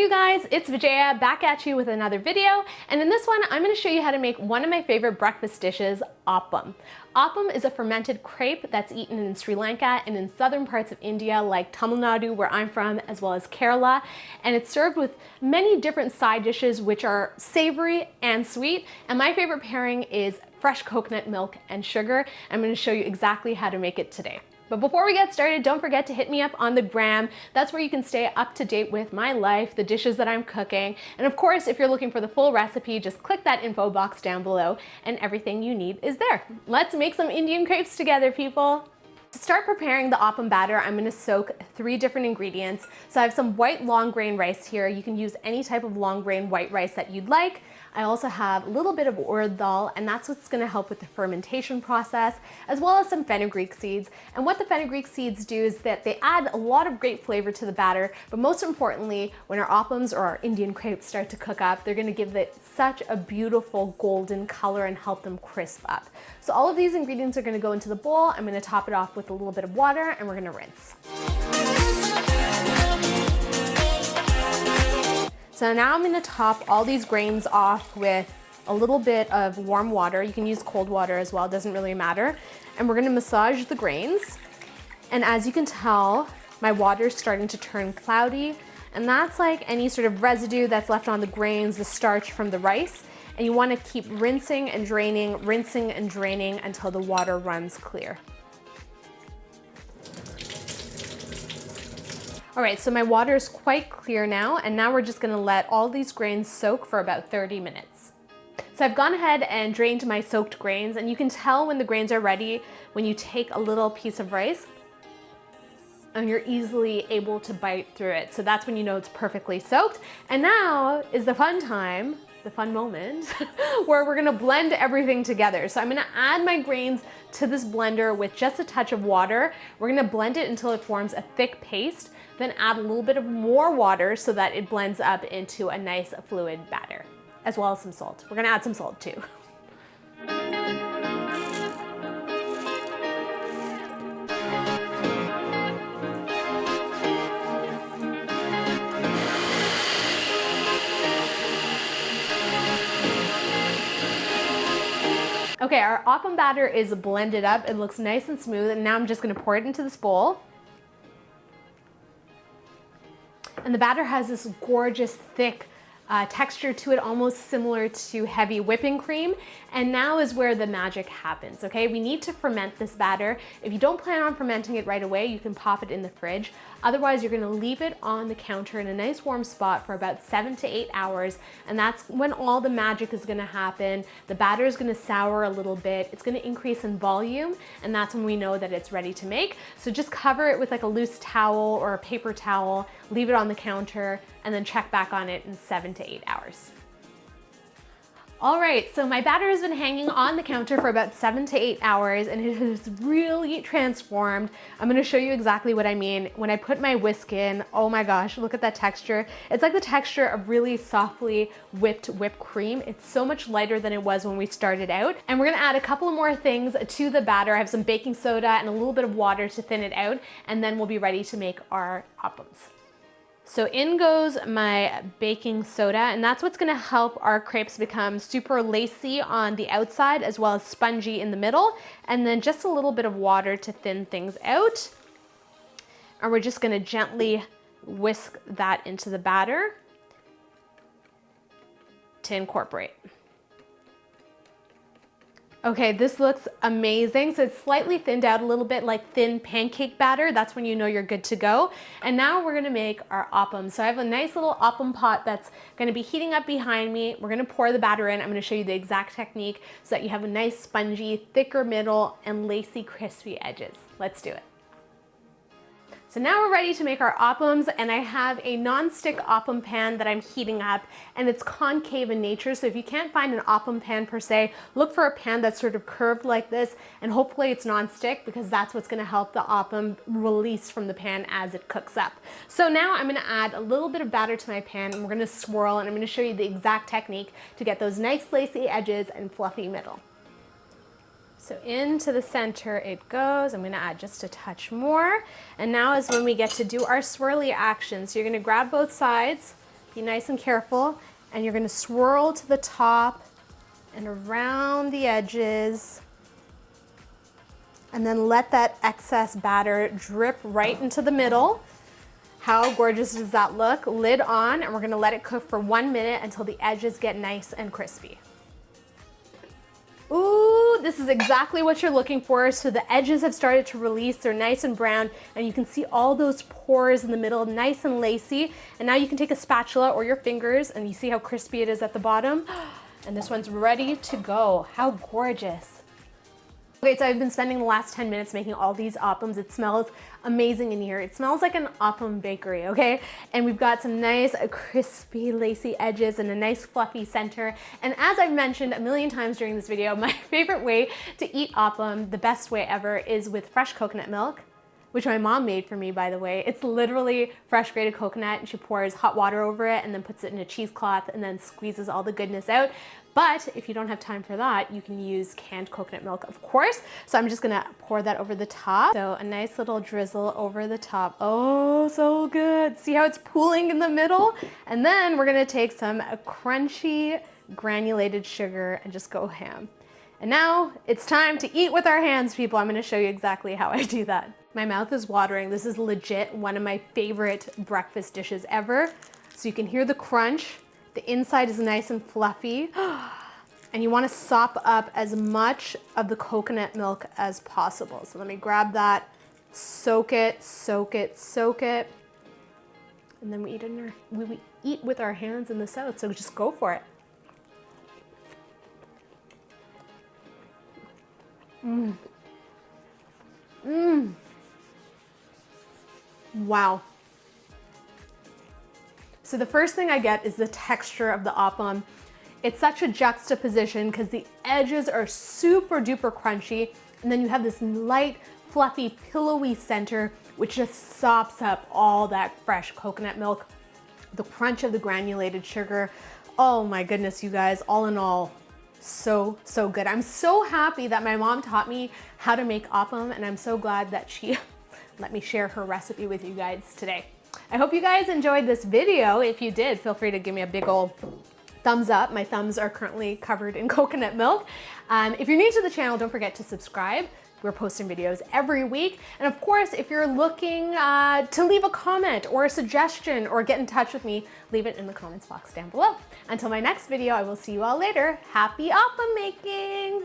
you guys, it's Vijaya back at you with another video, and in this one I'm going to show you how to make one of my favorite breakfast dishes, appam. Appam is a fermented crepe that's eaten in Sri Lanka and in southern parts of India like Tamil Nadu, where I'm from, as well as Kerala, and it's served with many different side dishes which are savory and sweet, and my favorite pairing is fresh coconut milk and sugar. I'm going to show you exactly how to make it today. But before we get started, don't forget to hit me up on the gram. That's where you can stay up to date with my life, the dishes that I'm cooking. And of course, if you're looking for the full recipe, just click that info box down below and everything you need is there. Let's make some Indian crepes together, people. To start preparing the appam batter, I'm going to soak 3 different ingredients. So I have some white long grain rice here. You can use any type of long grain white rice that you'd like. I also have a little bit of Urad Daal, and that's what's going to help with the fermentation process, as well as some fenugreek seeds. And what the fenugreek seeds do is that they add a lot of great flavor to the batter, but most importantly, when our appams or our Indian crepes start to cook up, they're going to give it such a beautiful golden color and help them crisp up. So all of these ingredients are going to go into the bowl. I'm going to top it off with a little bit of water, and we're going to rinse. So now I'm going to top all these grains off with a little bit of warm water. You can use cold water as well, it doesn't really matter. And we're going to massage the grains. And as you can tell, my water is starting to turn cloudy. And that's like any sort of residue that's left on the grains, the starch from the rice. And you want to keep rinsing and draining until the water runs clear. All right, so my water is quite clear now, and now we're just gonna let all these grains soak for about 30 minutes. So I've gone ahead and drained my soaked grains, and you can tell when the grains are ready when you take a little piece of rice and you're easily able to bite through it. So that's when you know it's perfectly soaked. And now is the fun time, the fun moment, where we're gonna blend everything together. So I'm gonna add my grains to this blender with just a touch of water. We're gonna blend it until it forms a thick paste, then add a little bit of more water so that it blends up into a nice fluid batter, as well as some salt. We're gonna add some salt too. Okay, our appam batter is blended up. It looks nice and smooth, and now I'm just gonna pour it into this bowl. And the batter has this gorgeous, thick texture to it, almost similar to heavy whipping cream. And now is where the magic happens, okay? We need to ferment this batter. If you don't plan on fermenting it right away, you can pop it in the fridge. Otherwise, you're gonna leave it on the counter in a nice warm spot for about 7 to 8 hours. And that's when all the magic is gonna happen. The batter is gonna sour a little bit. It's gonna increase in volume, and that's when we know that it's ready to make. So just cover it with like a loose towel or a paper towel, leave it on the counter, and then check back on it in 7 to 8 hours. All right, so my batter has been hanging on the counter for about 7 to 8 hours, and it has really transformed. I'm gonna show you exactly what I mean. When I put my whisk in, oh my gosh, look at that texture. It's like the texture of really softly whipped cream. It's so much lighter than it was when we started out. And we're gonna add a couple of more things to the batter. I have some baking soda and a little bit of water to thin it out, and then we'll be ready to make our appams. So in goes my baking soda, and that's what's gonna help our crepes become super lacy on the outside as well as spongy in the middle, and then just a little bit of water to thin things out. And we're just gonna gently whisk that into the batter to incorporate. Okay, this looks amazing. So it's slightly thinned out a little bit like thin pancake batter. That's when you know you're good to go. And now we're gonna make our appam. So I have a nice little appam pot that's gonna be heating up behind me. We're gonna pour the batter in. I'm gonna show you the exact technique so that you have a nice spongy, thicker middle and lacy, crispy edges. Let's do it. So now we're ready to make our appams, and I have a non-stick appam pan that I'm heating up, and it's concave in nature. So if you can't find an appam pan per se, look for a pan that's sort of curved like this, and hopefully it's non-stick, because that's what's gonna help the appam release from the pan as it cooks up. So now I'm gonna add a little bit of batter to my pan, and we're gonna swirl, and I'm gonna show you the exact technique to get those nice lacy edges and fluffy middle. So into the center it goes. I'm gonna add just a touch more. And now is when we get to do our swirly action. So you're gonna grab both sides Be nice and careful, and you're gonna swirl to the top and around the edges, and then let that excess batter drip right into the middle. How gorgeous does that look? Lid on, and we're gonna let it cook for 1 minute until the edges get nice and crispy. Ooh, this is exactly what you're looking for. So the edges have started to release, they're nice and brown, and you can see all those pores in the middle, nice and lacy. And now you can take a spatula or your fingers, and you see how crispy it is at the bottom. And this one's ready to go. How gorgeous. Okay, so I've been spending the last 10 minutes making all these appams. It smells amazing in here. It smells like an appam bakery, okay? And we've got some nice crispy lacy edges and a nice fluffy center. And as I've mentioned a million times during this video, my favorite way to eat appam, the best way ever, is with fresh coconut milk, which my mom made for me, by the way. It's literally fresh grated coconut, and she pours hot water over it and then puts it in a cheesecloth and then squeezes all the goodness out. But if you don't have time for that, you can use canned coconut milk, of course. So I'm just gonna pour that over the top. So a nice little drizzle over the top. Oh, so good. See how it's pooling in the middle? And then we're gonna take some crunchy granulated sugar and just go ham. And now it's time to eat with our hands, people. I'm gonna show you exactly how I do that. My mouth is watering. This is legit one of my favorite breakfast dishes ever. So you can hear the crunch. The inside is nice and fluffy. And you wanna sop up as much of the coconut milk as possible. So let me grab that, soak it, soak it, soak it. And then we eat with our hands in the south, so just go for it. Mmm. Mmm. Wow. So the first thing I get is the texture of the appam. It's such a juxtaposition because the edges are super duper crunchy, and then you have this light, fluffy, pillowy center, which just sops up all that fresh coconut milk, the crunch of the granulated sugar. Oh my goodness, you guys, all in all, so good. I'm so happy that my mom taught me how to make appam, and I'm so glad that she let me share her recipe with you guys today. I hope you guys enjoyed this video. If you did, feel free to give me a big old thumbs up. My thumbs are currently covered in coconut milk. If you're new to the channel, don't forget to subscribe. We're posting videos every week. And of course, if you're looking to leave a comment or a suggestion or get in touch with me, leave it in the comments box down below. Until my next video, I will see you all later. Happy appam making!